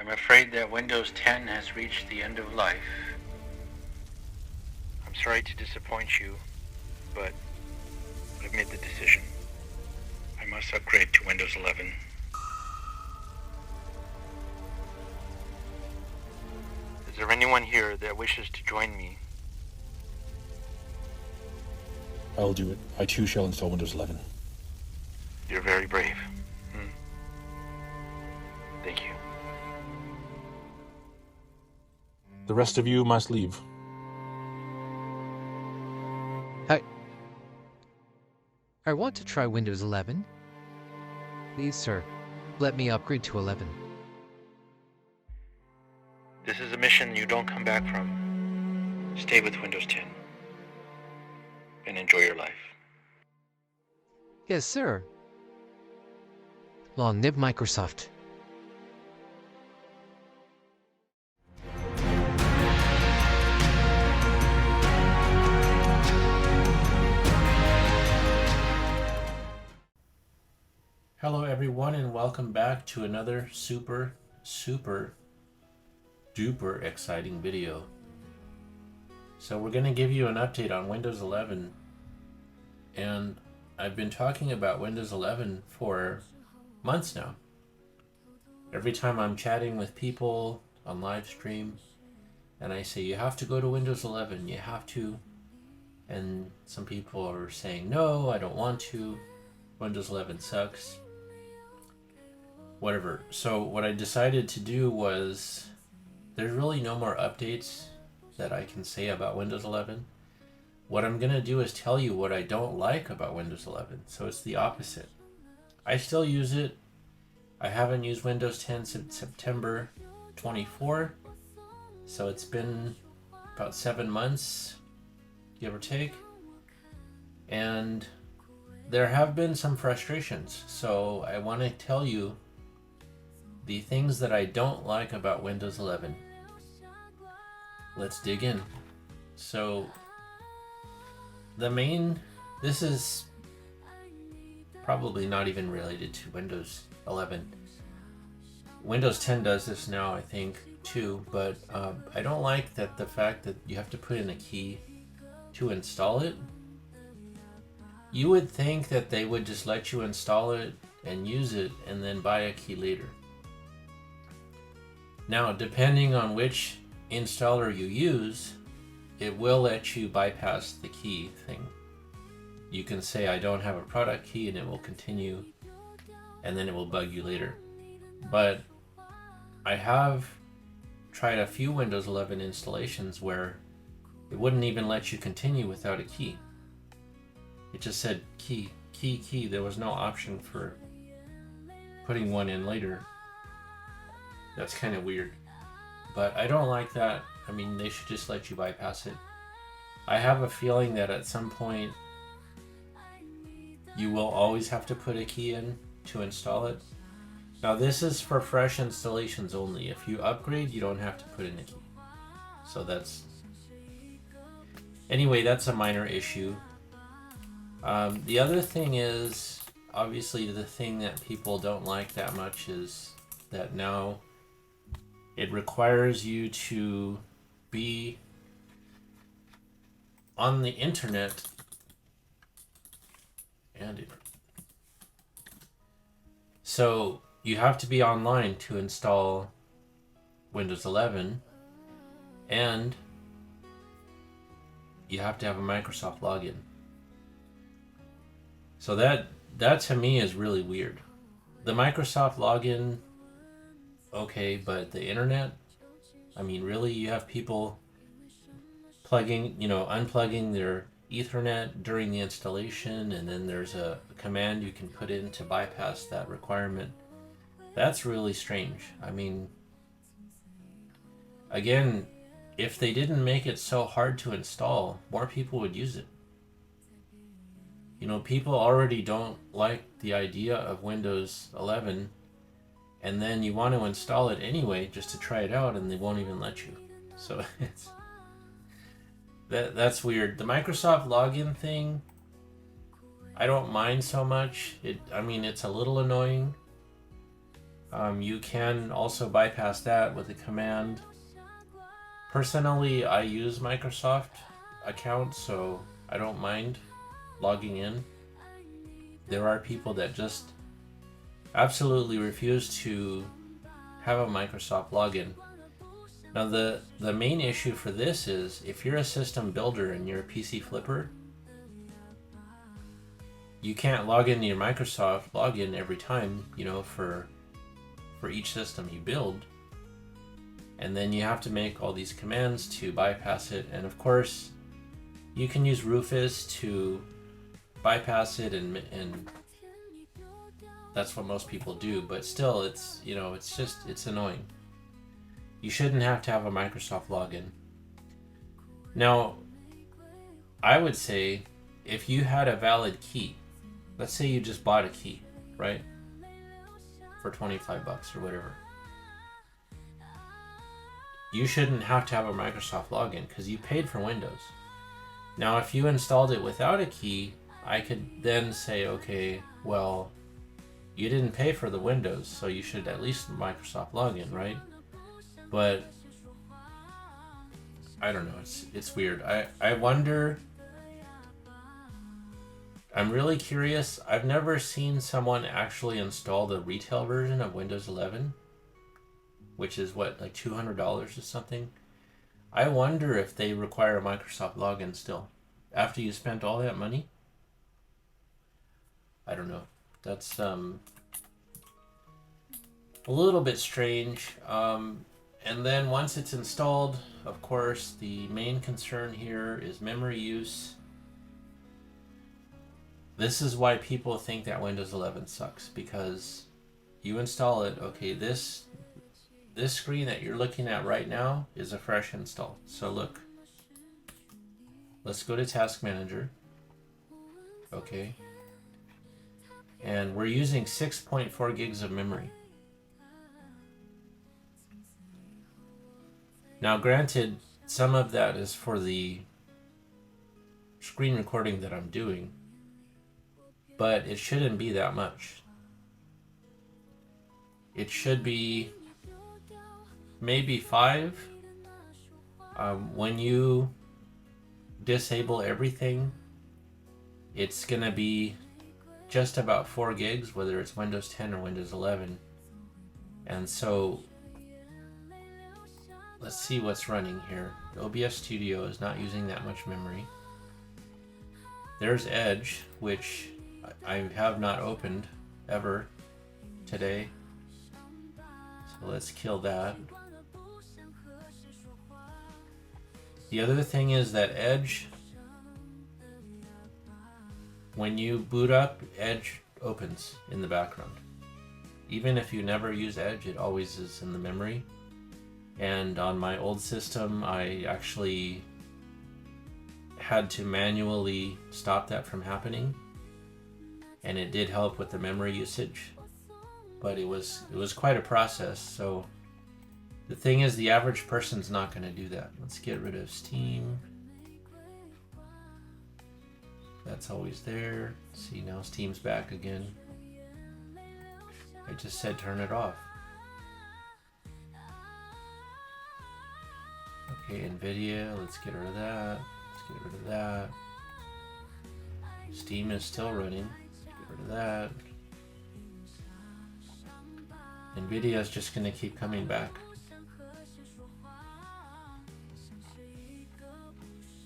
I'm afraid that Windows 10 has reached the end of life. I'm sorry to disappoint you, but I've made the decision. I must upgrade to Windows 11. Is there anyone here that wishes to join me? I'll do it. I too shall install Windows 11. You're very brave. Thank you. The rest of you must leave. I want to try Windows 11. Please, sir, let me upgrade to 11. This is a mission you don't come back from. Stay with Windows 10 and enjoy your life. Yes, sir. Long live Microsoft. Hello everyone and welcome back to another super duper exciting video. So we're going to give you an update on Windows 11, and I've been talking about Windows 11 for months now. Every time I'm chatting with people on live stream and I say you have to go to Windows 11, you have to, and some people are saying no, I don't want to, Windows 11 sucks. Whatever. So what I decided to do was, there's really no more updates that I can say about Windows 11. What I'm going to do is tell you what I don't like about Windows 11. So it's the opposite. I still use it. I haven't used Windows 10 since September 24. So it's been about 7 months, give or take. And there have been some frustrations. So I want to tell you the things that I don't like about Windows 11. Let's dig in. So this is probably not even related to Windows 11. Windows 10 does this now, I think, too, but I don't like the fact that you have to put in a key to install it. You would think that they would just let you install it and use it and then buy a key later. Now, depending on which installer you use, it will let you bypass the key thing. You can say, I don't have a product key, and it will continue, and then it will bug you later. But I have tried a few Windows 11 installations where it wouldn't even let you continue without a key. It just said key, key, key. There was no option for putting one in later. That's kind of weird, but I don't like that. I mean, they should just let you bypass it. I have a feeling that at some point you will always have to put a key in to install it. Now this is for fresh installations only. If you upgrade, you don't have to put in a key. So anyway, that's a minor issue. The other thing is, obviously the thing that people don't like that much is that now it requires you to be on the internet so you have to be online to install Windows 11, and you have to have a Microsoft login. So that to me is really weird. The Microsoft login, okay, but the internet, I mean, really, you have people unplugging their Ethernet during the installation, and then there's a command you can put in to bypass that requirement. That's really strange. I mean, again, if they didn't make it so hard to install, more people would use it. People already don't like the idea of Windows 11, and then you want to install it anyway just to try it out, and they won't even let you. So that's weird. The Microsoft login thing, I don't mind so much. It's a little annoying. You can also bypass that with a command. Personally, I use Microsoft accounts, so I don't mind logging in. There are people that just absolutely refuse to have a Microsoft login. Now, the main issue for this is if you're a system builder and you're a PC flipper, you can't log into your Microsoft login every time, for each system you build. And then you have to make all these commands to bypass it. And of course, you can use Rufus to bypass it, and that's what most people do. But still, it's it's annoying. You shouldn't have to have a Microsoft login. Now, I would say if you had a valid key, let's say you just bought a key, right? For $25 or whatever. You shouldn't have to have a Microsoft login because you paid for Windows. Now, if you installed it without a key, I could then say, okay, well, you didn't pay for the Windows, so you should at least Microsoft login, right? But I don't know, it's weird. I wonder, I'm really curious. I've never seen someone actually install the retail version of Windows 11, which is what, like $200 or something. I wonder if they require a Microsoft login still after you spent all that money. I don't know. That's a little bit strange. And then once it's installed, of course, the main concern here is memory use. This is why people think that Windows 11 sucks, because you install it, okay, this screen that you're looking at right now is a fresh install. So look, let's go to Task Manager. Okay. And we're using 6.4 gigs of memory. Now, granted, some of that is for the screen recording that I'm doing, but it shouldn't be that much. It should be maybe 5. When you disable everything, it's gonna be just about 4 gigs, whether it's Windows 10 or Windows 11. And so let's see what's running here. OBS Studio is not using that much memory. There's Edge, which I have not opened ever today. So let's kill that. The other thing is that Edge, when you boot up, Edge opens in the background. Even if you never use Edge, it always is in the memory. And on my old system, I actually had to manually stop that from happening. And it did help with the memory usage. But it was quite a process. So the thing is, the average person's not going to do that. Let's get rid of Steam. That's always there. See, now Steam's back again. I just said turn it off. Okay, NVIDIA, let's get rid of that. Let's get rid of that. Steam is still running. Let's get rid of that. NVIDIA is just going to keep coming back.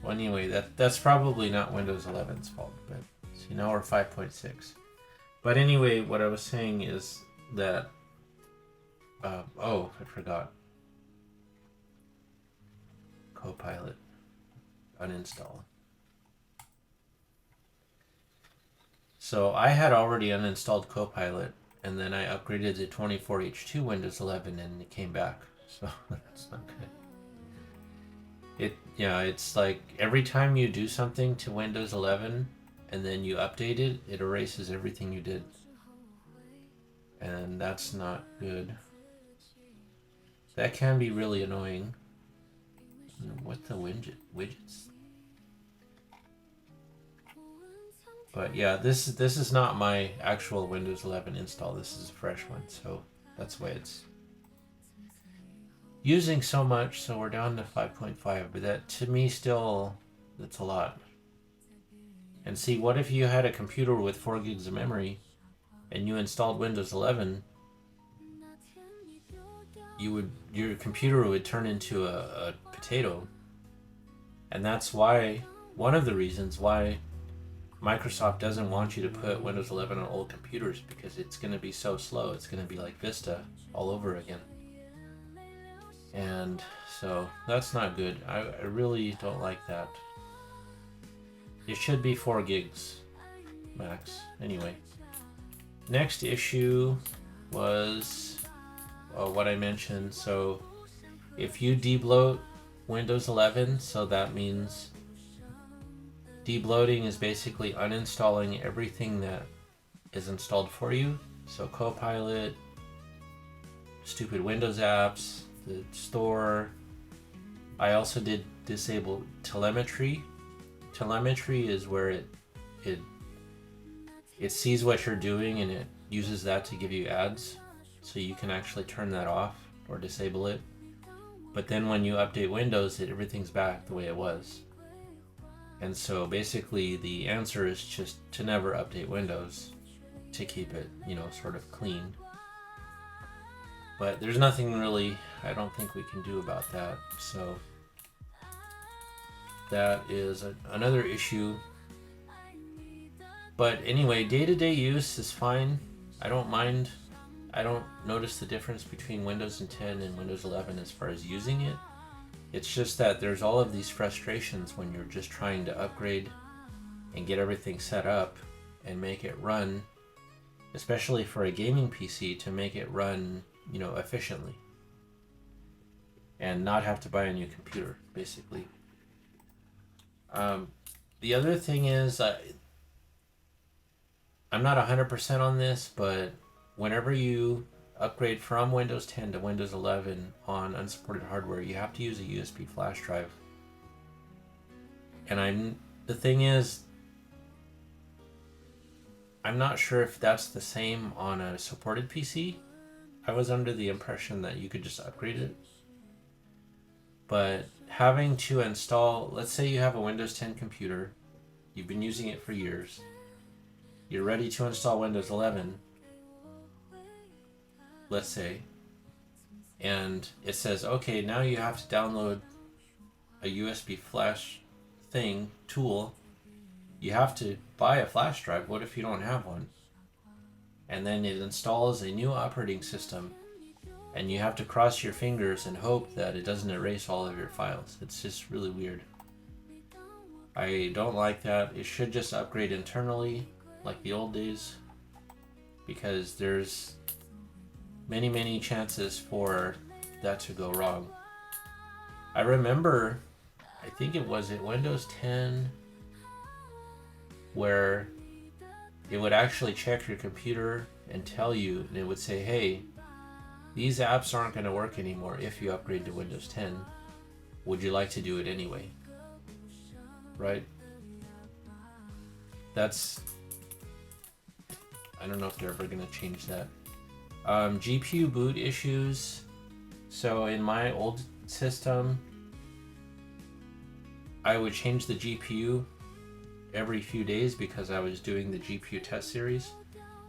Well, anyway, that's probably not Windows 11's fault, but see, now we're 5.6. But anyway, what I was saying is that, oh, I forgot. Copilot, uninstall. So I had already uninstalled Copilot, and then I upgraded to 24H2 Windows 11, and it came back. So that's not good. It's like every time you do something to Windows 11 and then you update it, it erases everything you did. And that's not good. That can be really annoying. What the widgets? But yeah, this is not my actual Windows 11 install. This is a fresh one. So That's why it's using so much. So we're down to 5.5, but that to me still, that's a lot. And see, what if you had a computer with 4 gigs of memory and you installed Windows 11? Your computer would turn into a potato. And that's why, one of the reasons why Microsoft doesn't want you to put Windows 11 on old computers, because it's going to be so slow. It's going to be like Vista all over again. And so that's not good. I really don't like that. It should be 4 gigs max. Anyway, next issue was what I mentioned. So if you debloat Windows 11, so that means debloating is basically uninstalling everything that is installed for you. So Copilot, stupid Windows apps, the store. I also did disable telemetry. Telemetry is where it sees what you're doing and it uses that to give you ads. So you can actually turn that off or disable it. But then when you update Windows, everything's back the way it was. And so basically the answer is just to never update Windows to keep it, sort of clean. But there's nothing really, I don't think we can do about that. So that is another issue. But anyway, day-to-day use is fine. I don't mind. I don't notice the difference between Windows 10 and Windows 11 as far as using it. It's just that there's all of these frustrations when you're just trying to upgrade and get everything set up and make it run, especially for a gaming PC, to make it run, efficiently and not have to buy a new computer, basically. The other thing is, I'm not 100% on this, but whenever you upgrade from Windows 10 to Windows 11 on unsupported hardware, you have to use a USB flash drive. And the thing is, I'm not sure if that's the same on a supported PC. I was under the impression that you could just upgrade it. But having to install, let's say you have a Windows 10 computer, you've been using it for years, you're ready to install Windows 11, let's say, and it says, okay, now you have to download a USB flash tool. You have to buy a flash drive. What if you don't have one? And then it installs a new operating system, and you have to cross your fingers and hope that it doesn't erase all of your files. It's just really weird. I don't like that. It should just upgrade internally like the old days, because there's many chances for that to go wrong. I remember, I think it was at Windows 10 where it would actually check your computer and tell you, and it would say, hey, these apps aren't going to work anymore if you upgrade to Windows 10. Would you like to do it anyway? Right? That's, I don't know if they're ever going to change that. GPU boot issues. So in my old system, I would change the GPU every few days because I was doing the GPU test series.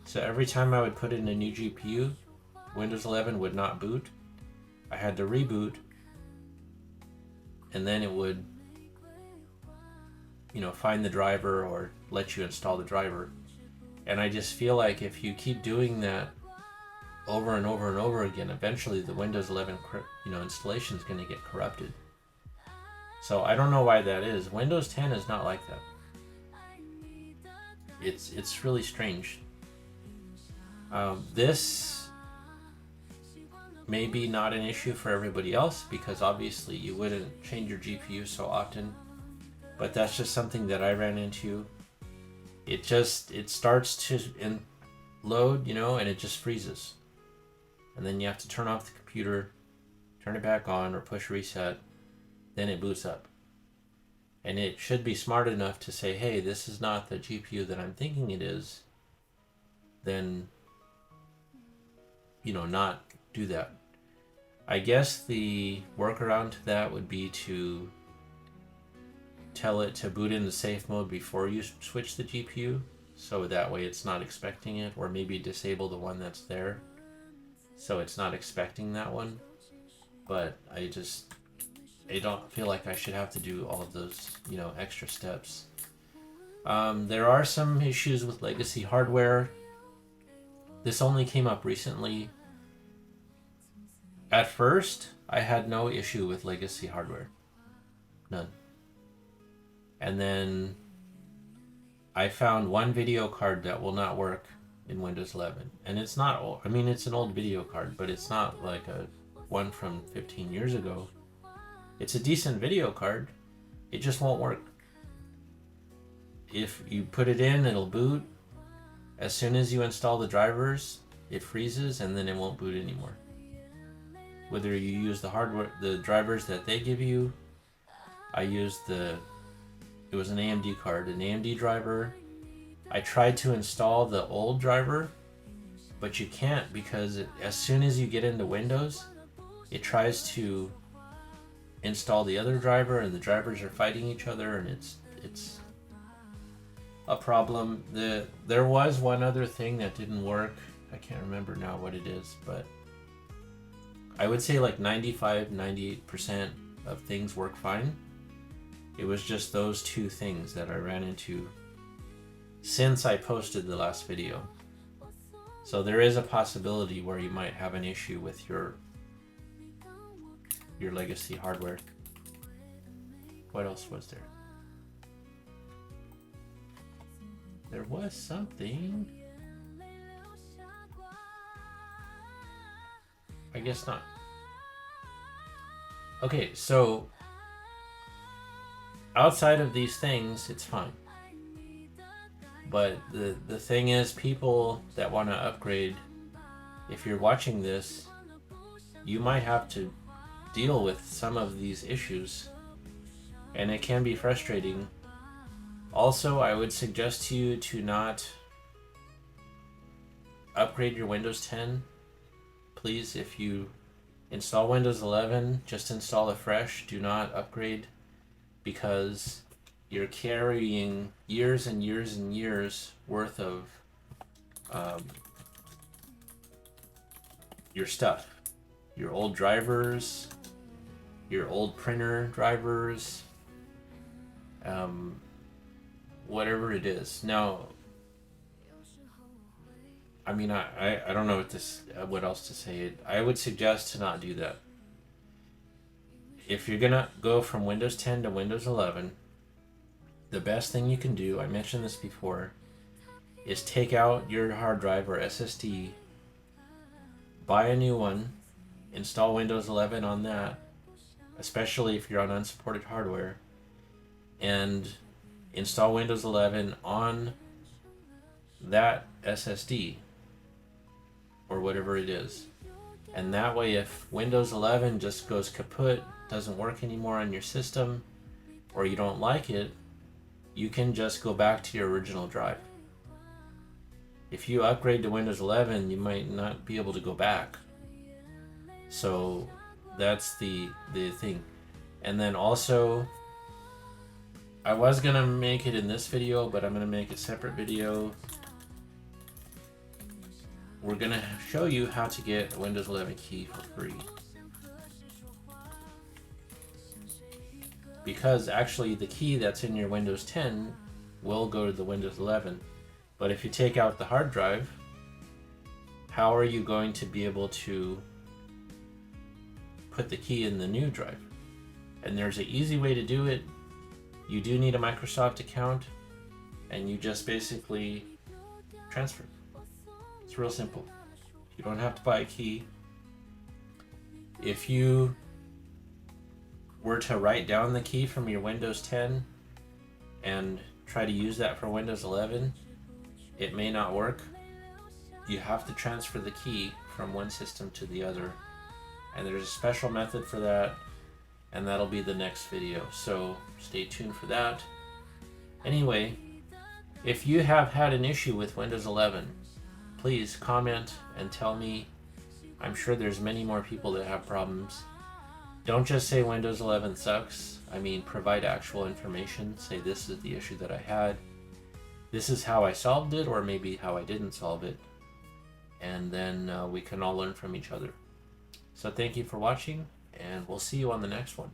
So every time I would put in a new GPU, Windows 11 would not boot. I had to reboot, and then it would, find the driver or let you install the driver. And I just feel like if you keep doing that over and over and over again, eventually the Windows 11 installation is going to get corrupted. So I don't know why that is. Windows 10 is not like that. It's really strange. This may be not an issue for everybody else, because obviously you wouldn't change your GPU so often, but that's just something that I ran into. It starts to load, and it just freezes. And then you have to turn off the computer, turn it back on, or push reset, then it boots up. And it should be smart enough to say, hey, this is not the GPU that I'm thinking it is. Then, not do that. I guess the workaround to that would be to tell it to boot into safe mode before you switch the GPU, so that way it's not expecting it, or maybe disable the one that's there so it's not expecting that one. But I don't feel like I should have to do all of those, extra steps. There are some issues with legacy hardware. This only came up recently. At first, I had no issue with legacy hardware. None. And then I found one video card that will not work in Windows 11. And it's not old. I mean, it's an old video card, but it's not like a one from 15 years ago. It's a decent video card. It just won't work. If you put it in, it'll boot. As soon as you install the drivers, it freezes and then it won't boot anymore. Whether you use the hardware, the drivers that they give you, I used it was an AMD card, an AMD driver. I tried to install the old driver, but you can't, because as soon as you get into Windows, it tries to install the other driver, and the drivers are fighting each other, and it's a problem. There was one other thing that didn't work. I can't remember now what it is, but I would say like 95-98% of things work fine. It was just those two things that I ran into since I posted the last video. So there is a possibility where you might have an issue with your legacy hardware. What else was there? There was something. I guess not. Okay, so outside of these things, it's fine. But the thing is, people that want to upgrade, if you're watching this, you might have to deal with some of these issues, and it can be frustrating. Also, I would suggest to you to not upgrade your Windows 10. Please, if you install Windows 11, just install it fresh. Do not upgrade, because you're carrying years and years and years worth of your stuff. Your old drivers, your old printer drivers, whatever it is. Now, I mean, I don't know what else to say. I would suggest to not do that. If you're gonna go from Windows 10 to Windows 11, the best thing you can do, I mentioned this before, is take out your hard drive or SSD, buy a new one, install Windows 11 on that, especially if you're on unsupported hardware, and install Windows 11 on that SSD or whatever it is. And that way, if Windows 11 just goes kaput, doesn't work anymore on your system, or you don't like it, you can just go back to your original drive. If you upgrade to Windows 11, you might not be able to go back. So that's the thing. And then also, I was gonna make it in this video, but I'm gonna make a separate video. We're gonna show you how to get a Windows 11 key for free. Because actually the key that's in your Windows 10 will go to the Windows 11. But if you take out the hard drive, how are you going to be able to put the key in the new drive? And there's an easy way to do it. You do need a Microsoft account, and you just basically transfer. It's real simple. You don't have to buy a key. If you were to write down the key from your Windows 10 and try to use that for Windows 11, it may not work. You have to transfer the key from one system to the other, and there's a special method for that, and that'll be the next video, so stay tuned for that. Anyway, if you have had an issue with Windows 11, please comment and tell me I'm sure there's many more people that have problems. Don't just say Windows 11 sucks. I mean, provide actual information. Say this is the issue that I had. This is how I solved it, or maybe how I didn't solve it. And then we can all learn from each other. So thank you for watching, and we'll see you on the next one.